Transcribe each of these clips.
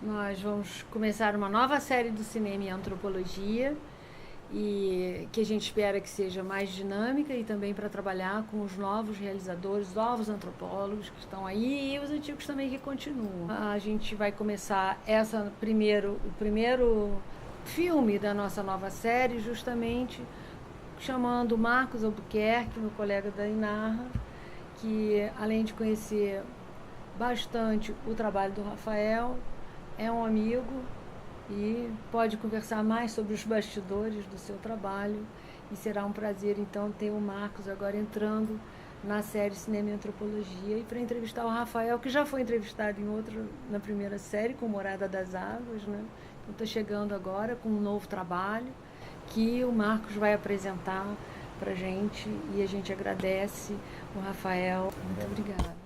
Nós vamos começar uma nova série do cinema em antropologia e que a gente espera que seja mais dinâmica e também para trabalhar com os novos realizadores, novos antropólogos que estão aí e os antigos também que continuam. A gente vai começar o primeiro filme da nossa nova série justamente chamando Marcos Albuquerque, meu colega da Inarra, que além de conhecer bastante o trabalho do Rafael, é um amigo e pode conversar mais sobre os bastidores do seu trabalho. E será um prazer, então, ter o Marcos agora entrando na série Cinema e Antropologia e para entrevistar o Rafael, que já foi entrevistado na primeira série, com Morada das Águas, né? Então, está chegando agora com um novo trabalho que o Marcos vai apresentar para a gente e a gente agradece o Rafael. Muito obrigada.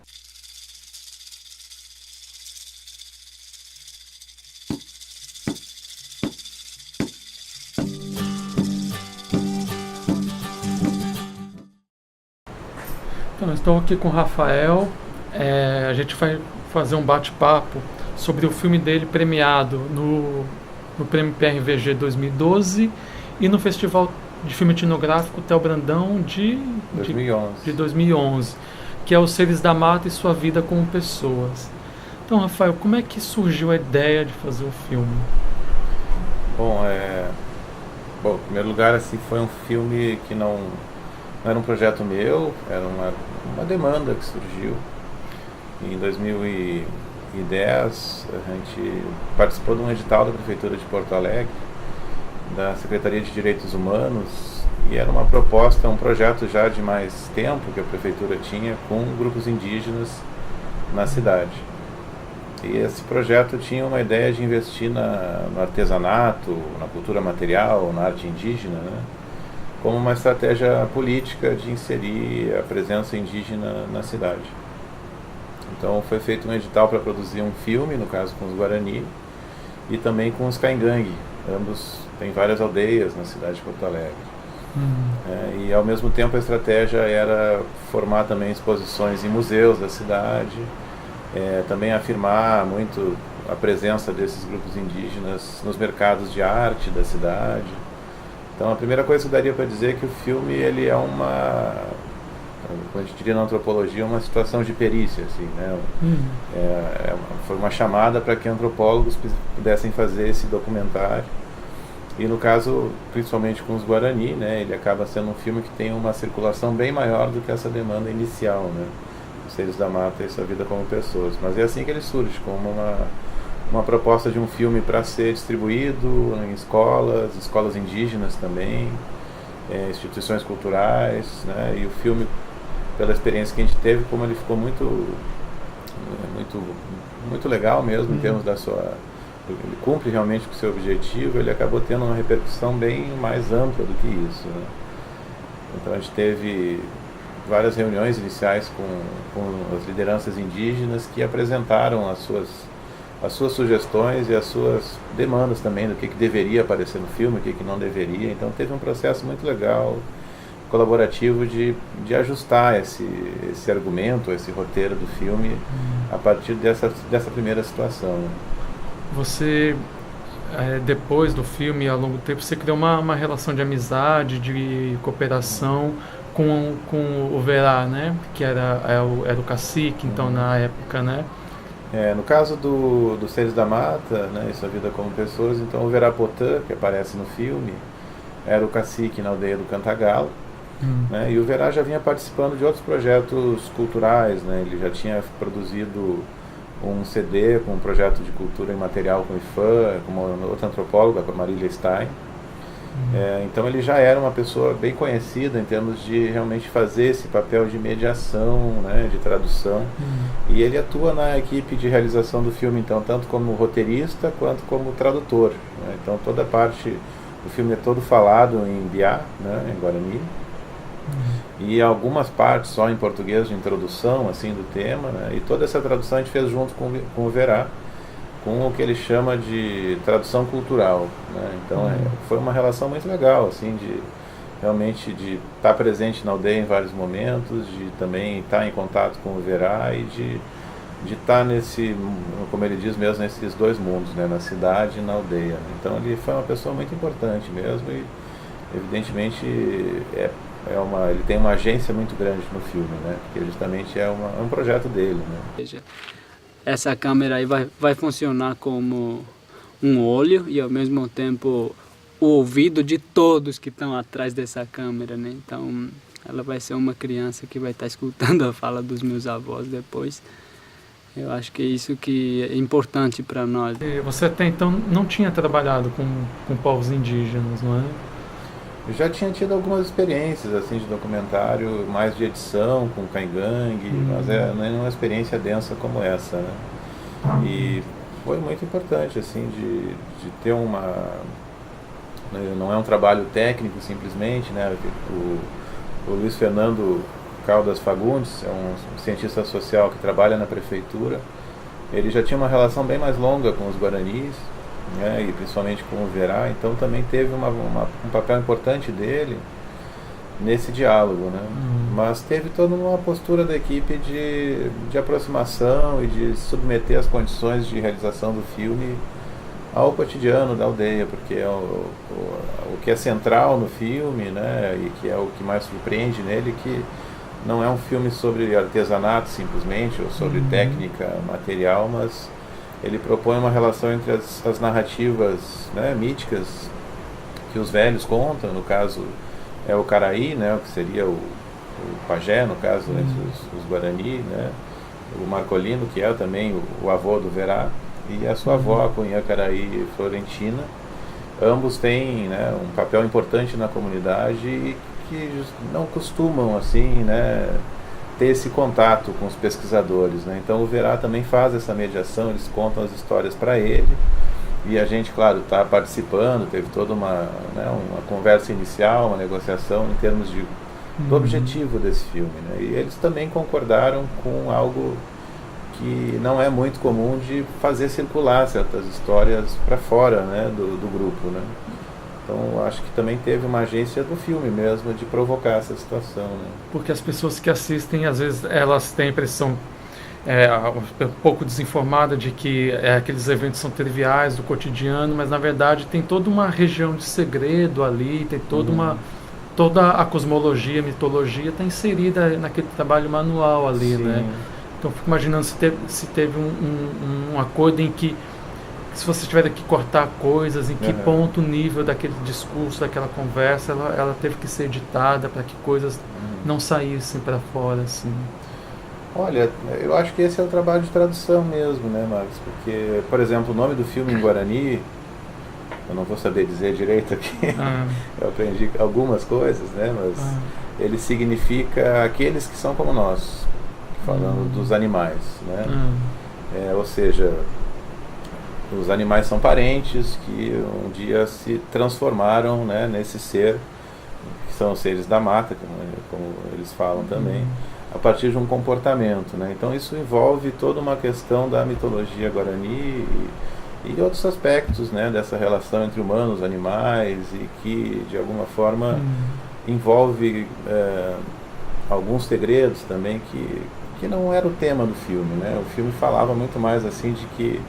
Então, nós estamos aqui com o Rafael. A gente vai fazer um bate-papo sobre o filme dele premiado no Prêmio PRVG 2012 e no Festival de Filme Etnográfico Theo Brandão de 2011, que é Os Seres da Mata e Sua Vida como Pessoas. Então, Rafael, como é que surgiu a ideia de fazer o filme? Bom, em primeiro lugar, assim, foi um filme que não era um projeto meu, era uma demanda que surgiu. Em 2010, a gente participou de um edital da Prefeitura de Porto Alegre, da Secretaria de Direitos Humanos, e era uma proposta, um projeto já de mais tempo que a Prefeitura tinha com grupos indígenas na cidade. E esse projeto tinha uma ideia de investir no artesanato, na cultura material, na arte indígena, né? Como uma estratégia política de inserir a presença indígena na cidade. Então foi feito um edital para produzir um filme, no caso com os Guarani, e também com os Caingangue. Ambos têm várias aldeias na cidade de Porto Alegre. E ao mesmo tempo a estratégia era formar também exposições em museus da cidade, também afirmar muito a presença desses grupos indígenas nos mercados de arte da cidade. Então a primeira coisa que eu daria para dizer é que o filme ele é como a gente diria na antropologia, uma situação de perícia, assim, né? Foi uma chamada para que antropólogos pudessem fazer esse documentário. E no caso, principalmente com os Guarani, né, ele acaba sendo um filme que tem uma circulação bem maior do que essa demanda inicial, né? Os Seres da Mata e Sua Vida como Pessoas. Mas é assim que ele surge, como uma proposta de um filme para ser distribuído em escolas indígenas também, instituições culturais, né? E o filme, pela experiência que a gente teve, como ele ficou muito legal mesmo, em termos ele cumpre realmente com o seu objetivo, ele acabou tendo uma repercussão bem mais ampla do que isso, né? Então a gente teve várias reuniões iniciais com as lideranças indígenas que apresentaram as suas sugestões e as suas demandas também do que deveria aparecer no filme, o que não deveria. Então teve um processo muito legal, colaborativo de ajustar esse argumento, esse roteiro do filme a partir dessa primeira situação. Você, depois do filme, ao longo do tempo, você criou uma relação de amizade, de cooperação com o Verá, né? Que era o cacique, então, na época, né? No caso dos Seres da Mata, né, e Sua Vida como Pessoas, então o Verá Potã, que aparece no filme, era o cacique na aldeia do Cantagalo, né, e o Verá já vinha participando de outros projetos culturais, né, ele já tinha produzido um CD com um projeto de cultura imaterial com o IFAM, com uma outra antropóloga, com a Marília Stein. Então ele já era uma pessoa bem conhecida em termos de realmente fazer esse papel de mediação, né, de tradução, e ele atua na equipe de realização do filme, então, tanto como roteirista quanto como tradutor, né? Então toda a parte do filme é todo falado em Biá, né, em Guarani, e algumas partes só em português de introdução assim do tema, né? E toda essa tradução a gente fez junto com o Verá, com o que ele chama de tradução cultural, né? Então foi uma relação muito legal, assim, de realmente de estar presente na aldeia em vários momentos, de também estar em contato com o Verá e de de estar nesse, como ele diz mesmo, nesses dois mundos, né, na cidade e na aldeia. Então ele foi uma pessoa muito importante mesmo e evidentemente ele tem uma agência muito grande no filme, né, porque justamente é um projeto dele, né. Essa câmera aí vai funcionar como um olho e ao mesmo tempo o ouvido de todos que estão atrás dessa câmera, né? Então ela vai ser uma criança que vai estar escutando a fala dos meus avós depois. Eu acho que é isso que é importante para nós. E você até então não tinha trabalhado com povos indígenas, não é? Eu já tinha tido algumas experiências assim de documentário, mais de edição com Caingangue, mas não é uma experiência densa como essa, né? E foi muito importante assim de ter não é um trabalho técnico simplesmente, né? O Luiz Fernando Caldas Fagundes é um cientista social que trabalha na prefeitura. Ele já tinha uma relação bem mais longa com os guaranis, né, e principalmente com o Verá, então também teve um papel importante dele nesse diálogo, né? Mas teve toda uma postura da equipe de aproximação e de submeter as condições de realização do filme ao cotidiano da aldeia, porque o que é central no filme, né, e que é o que mais surpreende nele, que não é um filme sobre artesanato simplesmente, ou sobre técnica material, mas ele propõe uma relação entre as narrativas, né, míticas que os velhos contam, no caso é o Caraí, né, que seria o pajé, no caso, entre os Guarani, né, o Marcolino, que é também o avô do Verá, e a sua avó, a Cunhã Caraí Florentina. Ambos têm, né, um papel importante na comunidade e que não costumam assim, né, ter esse contato com os pesquisadores, né? Então o Verá também faz essa mediação, eles contam as histórias para ele e a gente, claro, está participando, teve toda uma conversa inicial, uma negociação em termos do objetivo desse filme, né? E eles também concordaram com algo que não é muito comum, de fazer circular certas histórias para fora, né, do grupo, né? Então acho que também teve uma agência do filme mesmo de provocar essa situação, né? Porque as pessoas que assistem, às vezes, elas têm a impressão um pouco desinformada de que aqueles eventos são triviais do cotidiano, mas na verdade tem toda uma região de segredo ali, tem toda a cosmologia, a mitologia está inserida naquele trabalho manual ali, sim, né? Então fico imaginando se teve um acordo em que, se você tiver que cortar coisas, em que ponto o nível daquele discurso, daquela conversa, ela teve que ser editada para que coisas não saíssem para fora, assim. Olha, eu acho que esse é o trabalho de tradução mesmo, né, Marcos? Porque, por exemplo, o nome do filme em Guarani, eu não vou saber dizer direito aqui, eu aprendi algumas coisas, né, mas ele significa aqueles que são como nós, falando dos animais, né? Ou seja, os animais são parentes que um dia se transformaram, né, nesse ser, que são os seres da mata, como eles falam também, a partir de um comportamento, né? Então isso envolve toda uma questão da mitologia guarani e outros aspectos, né, dessa relação entre humanos e animais, e que de alguma forma envolve alguns segredos também que não era o tema do filme, né? O filme falava muito mais assim de que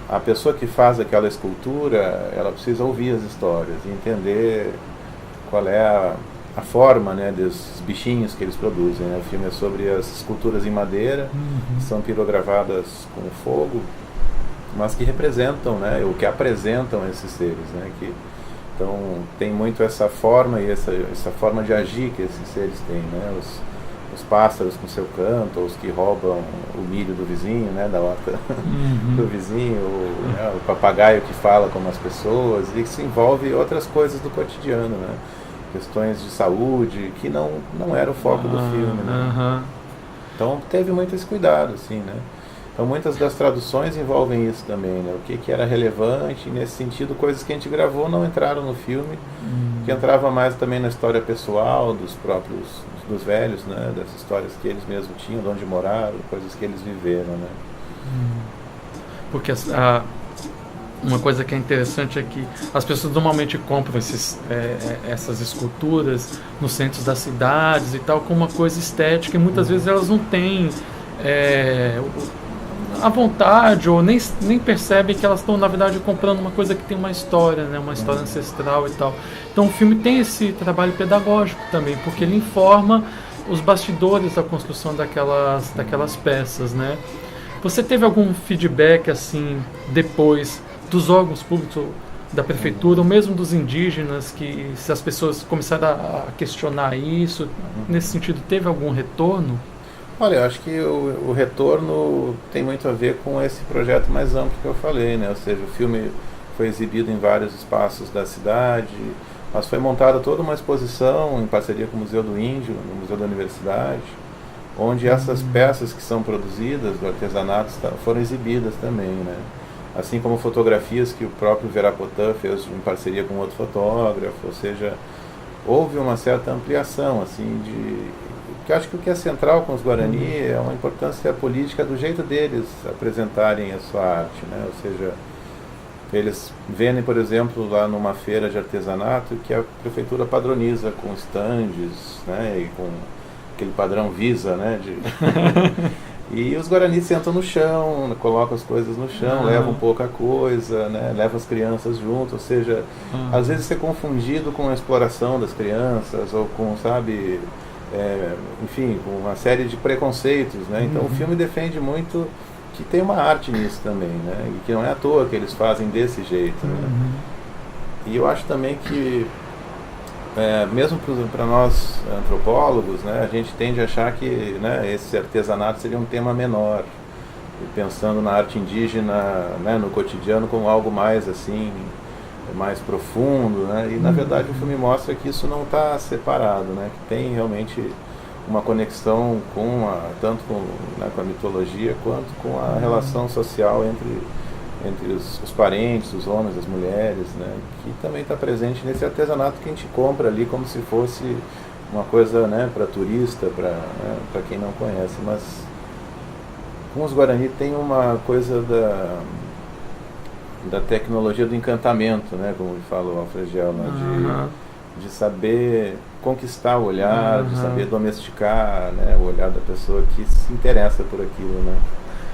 a pessoa que faz aquela escultura, ela precisa ouvir as histórias e entender qual é a forma, né, desses bichinhos que eles produzem, né? O filme é sobre as esculturas em madeira, que são pirogravadas com fogo, mas que representam, né, ou que apresentam esses seres, né? Então tem muito essa forma e essa forma de agir que esses seres têm, né? Os pássaros com seu canto, os que roubam o milho do vizinho, né, da horta do vizinho, o papagaio que fala como as pessoas, e que se envolve outras coisas do cotidiano, né? Questões de saúde, que não era o foco do filme, né? Então teve muito esse cuidado, assim, né? Então muitas das traduções envolvem isso também, né? O que era relevante, e nesse sentido, coisas que a gente gravou não entraram no filme, que entrava mais também na história pessoal dos velhos, né? Das histórias que eles mesmos tinham, de onde moraram, coisas que eles viveram, né? Porque uma coisa que é interessante é que as pessoas normalmente compram essas esculturas nos centros das cidades e tal, com uma coisa estética, e muitas vezes elas não têm à vontade, ou nem percebem que elas estão, na verdade, comprando uma coisa que tem uma história, né? Uma história ancestral e tal. Então o filme tem esse trabalho pedagógico também, porque ele informa os bastidores da construção daquelas peças, né? Você teve algum feedback, assim, depois dos órgãos públicos, da prefeitura, ou mesmo dos indígenas, que se as pessoas começaram a questionar isso, nesse sentido, teve algum retorno? Olha, eu acho que o retorno tem muito a ver com esse projeto mais amplo que eu falei, né? Ou seja, o filme foi exibido em vários espaços da cidade, mas foi montada toda uma exposição em parceria com o Museu do Índio, no Museu da Universidade, onde essas peças que são produzidas do artesanato foram exibidas também, né? Assim como fotografias que o próprio Verapotã fez em parceria com outro fotógrafo, ou seja, houve uma certa ampliação, assim, que eu acho que o que é central com os Guarani é uma importância política do jeito deles apresentarem a sua arte, né? Ou seja, eles vendem, por exemplo, lá numa feira de artesanato que a prefeitura padroniza com estandes, né? E com aquele padrão Visa, né? E os Guarani sentam no chão, colocam as coisas no chão, levam pouca coisa, né? Levam as crianças junto, ou seja, às vezes isso é confundido com a exploração das crianças, ou com, sabe, enfim, com uma série de preconceitos, né? Então o filme defende muito que tem uma arte nisso também, né? E que não é à toa que eles fazem desse jeito, né? E eu acho também que mesmo para nós antropólogos, né, a gente tende a achar que, né, esse artesanato seria um tema menor, e pensando na arte indígena, né, no cotidiano como algo mais assim, mais profundo, né, e na verdade o filme mostra que isso não está separado, né, que tem realmente uma conexão tanto com a mitologia quanto com a relação social entre os parentes, os homens, as mulheres, né, que também está presente nesse artesanato que a gente compra ali como se fosse uma coisa, né, para turista, para quem não conhece. Mas com os Guarani tem uma coisa da tecnologia do encantamento, né, como fala o Alfred Gell, né, de saber conquistar o olhar, de saber domesticar, né, o olhar da pessoa que se interessa por aquilo, né.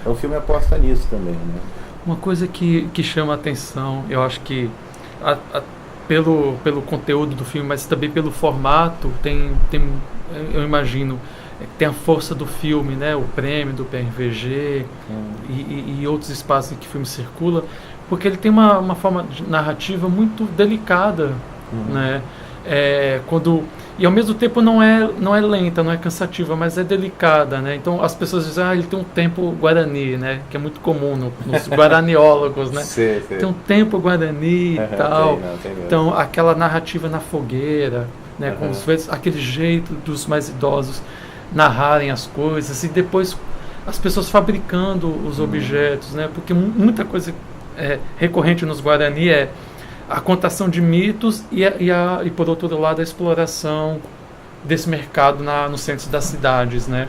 Então o filme aposta nisso também, né. Uma coisa que chama a atenção, eu acho que pelo conteúdo do filme, mas também pelo formato, eu imagino, tem a força do filme, né? O prêmio do PRVG e outros espaços em que o filme circula, porque ele tem uma forma de narrativa muito delicada, né? E ao mesmo tempo não é lenta, não é cansativa, mas é delicada, né? Então as pessoas dizem, ele tem um tempo guarani, né? Que é muito comum nos guaraniólogos, né? Sim. Tem um tempo guarani e tal. Tem então aquela narrativa na fogueira, né? Com aquele jeito dos mais idosos narrarem as coisas e depois as pessoas fabricando os objetos, né? Porque muita coisa recorrente nos Guarani é a contação de mitos e por outro lado a exploração desse mercado nos centros das cidades, né?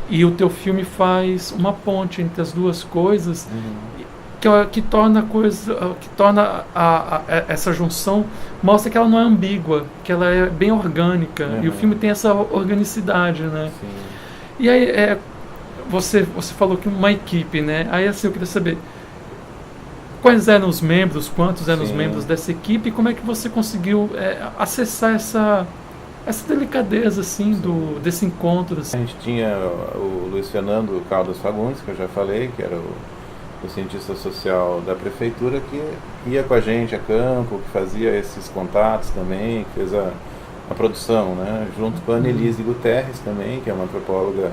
E o teu filme faz uma ponte entre as duas coisas que torna essa junção, mostra que ela não é ambígua, que ela é bem orgânica, e o filme tem essa organicidade, né? Sim. E aí você falou que uma equipe, né? Aí assim eu queria saber quais eram os membros, quantos eram os membros dessa equipe e como é que você conseguiu acessar essa delicadeza assim, desse encontro. Assim. A gente tinha o Luiz Fernando Caldas Fagundes, que eu já falei, que era o cientista social da prefeitura, que ia com a gente a campo, que fazia esses contatos também, que fez a produção, né? Junto com a Annelise Guterres também, que é uma antropóloga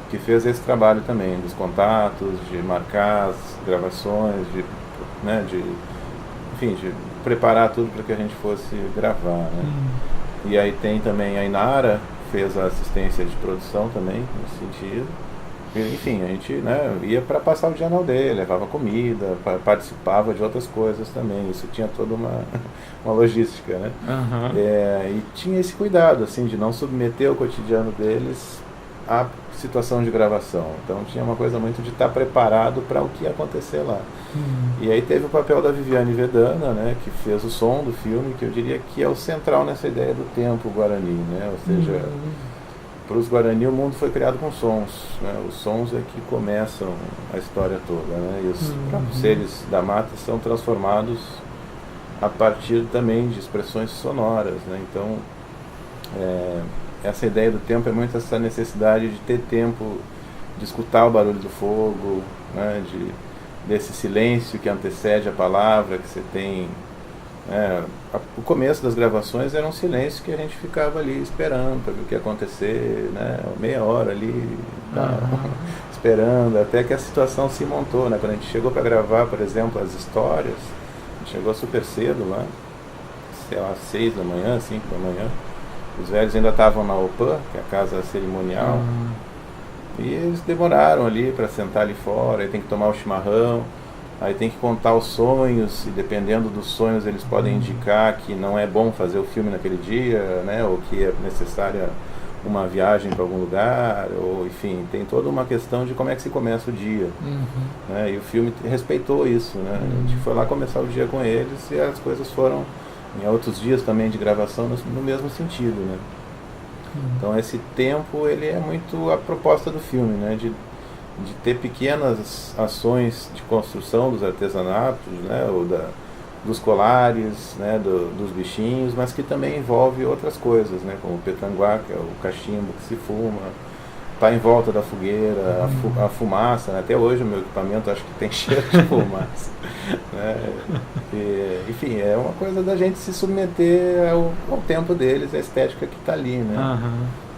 que fez esse trabalho também, dos contatos, de marcar as gravações, de preparar tudo para que a gente fosse gravar, né? E aí tem também a Inara, que fez a assistência de produção também, nesse sentido. E, enfim, a gente, né, ia para passar o dia na aldeia, levava comida, participava de outras coisas também. Isso tinha toda uma logística, né? E tinha esse cuidado, assim, de não submeter o cotidiano deles à situação de gravação. Então tinha uma coisa muito de estar preparado para o que ia acontecer lá. E aí teve o papel da Viviane Vedana, né, que fez o som do filme, que eu diria que é o central nessa ideia do tempo guarani, né? Ou seja, para os Guarani o mundo foi criado com sons, né? Os sons é que começam a história toda, né? E os próprios seres da mata são transformados a partir também de expressões sonoras, né? Então, essa ideia do tempo é muito essa necessidade de ter tempo de escutar o barulho do fogo, né? Desse silêncio que antecede a palavra, que você tem... o começo das gravações era um silêncio que a gente ficava ali esperando para ver o que ia acontecer, né? Meia hora ali, esperando, até que a situação se montou, né? Quando a gente chegou para gravar, por exemplo, as histórias, a gente chegou super cedo lá, sei lá, 6 da manhã, 5 da manhã. Os velhos ainda estavam na OPAN, que é a casa cerimonial, e eles demoraram ali para sentar ali fora, aí tem que tomar o chimarrão, aí tem que contar os sonhos, e dependendo dos sonhos eles podem indicar que não é bom fazer o filme naquele dia, né, ou que é necessária uma viagem para algum lugar, ou enfim, tem toda uma questão de como é que se começa o dia. Né, e o filme respeitou isso, né, a gente foi lá começar o dia com eles e as coisas foram, em outros dias também de gravação, no mesmo sentido, né. Então esse tempo, ele é muito a proposta do filme, né, de ter pequenas ações de construção dos artesanatos, né, ou dos colares, né, dos bichinhos, mas que também envolve outras coisas, né, como o petanguá, que é o cachimbo que se fuma, está em volta da fogueira, a fumaça, né, até hoje o meu equipamento acho que tem cheiro de fumaça. Né, enfim, é uma coisa da gente se submeter ao tempo deles, a estética que está ali, né,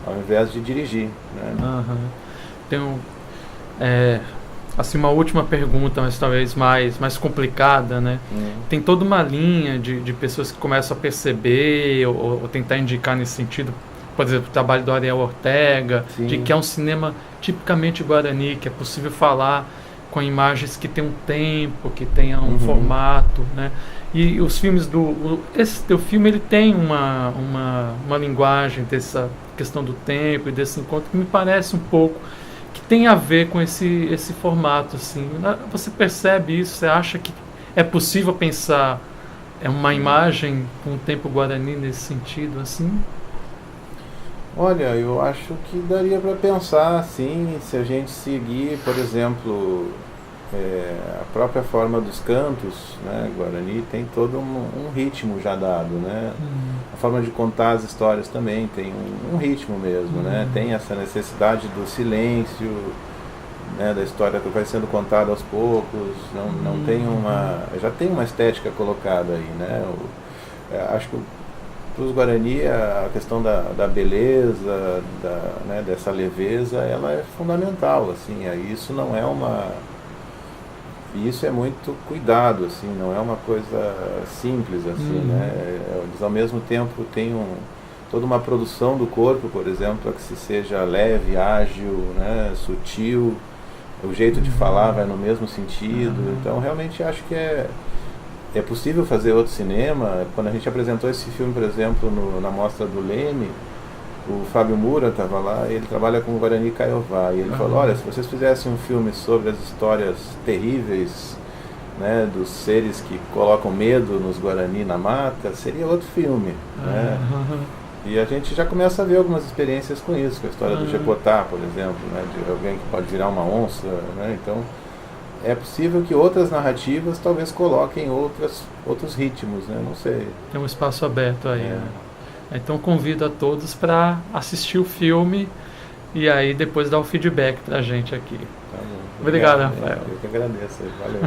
ao invés de dirigir. Né. Tem assim, uma última pergunta, mas talvez mais complicada, né? Tem toda uma linha de pessoas que começam a perceber ou tentar indicar nesse sentido, por exemplo, o trabalho do Ariel Ortega, de que é um cinema tipicamente guarani, que é possível falar com imagens que tem um tempo, que tenha um formato, né? E os filmes esse teu filme, ele tem uma linguagem dessa questão do tempo e desse encontro que me parece um pouco que tem a ver com esse formato, assim. Você percebe isso? Você acha que é possível pensar uma imagem com o tempo guarani nesse sentido, assim? Olha, eu acho que daria para pensar, sim, se a gente seguir, por exemplo, a própria forma dos cantos, né, Guarani tem todo um ritmo já dado, né? A forma de contar as histórias também tem um ritmo mesmo, né? Tem essa necessidade do silêncio, né, da história que vai sendo contada aos poucos, não tem já tem uma estética colocada aí, né? Acho que para os Guarani a questão da beleza, né, dessa leveza, ela é fundamental, assim, isso não é e isso é muito cuidado, assim, não é uma coisa simples, assim, né? Eles ao mesmo tempo têm toda uma produção do corpo, por exemplo, para que se seja leve, ágil, né, sutil, o jeito de falar vai no mesmo sentido, então realmente acho que é possível fazer outro cinema. Quando a gente apresentou esse filme, por exemplo, na mostra do Leme, o Fábio Moura estava lá, ele trabalha com o Guarani Kaiowá, e ele falou, olha, se vocês fizessem um filme sobre as histórias terríveis, né, dos seres que colocam medo nos Guarani na mata, seria outro filme, né? E a gente já começa a ver algumas experiências com isso, com a história do Jepotá, por exemplo, né, de alguém que pode virar uma onça, né? Então é possível que outras narrativas talvez coloquem outros ritmos, né? Não sei. Tem um espaço aberto aí, né? Então convido a todos para assistir o filme e aí depois dar o feedback pra gente aqui. Tá bom. Obrigado, Rafael. Eu que agradeço. Valeu.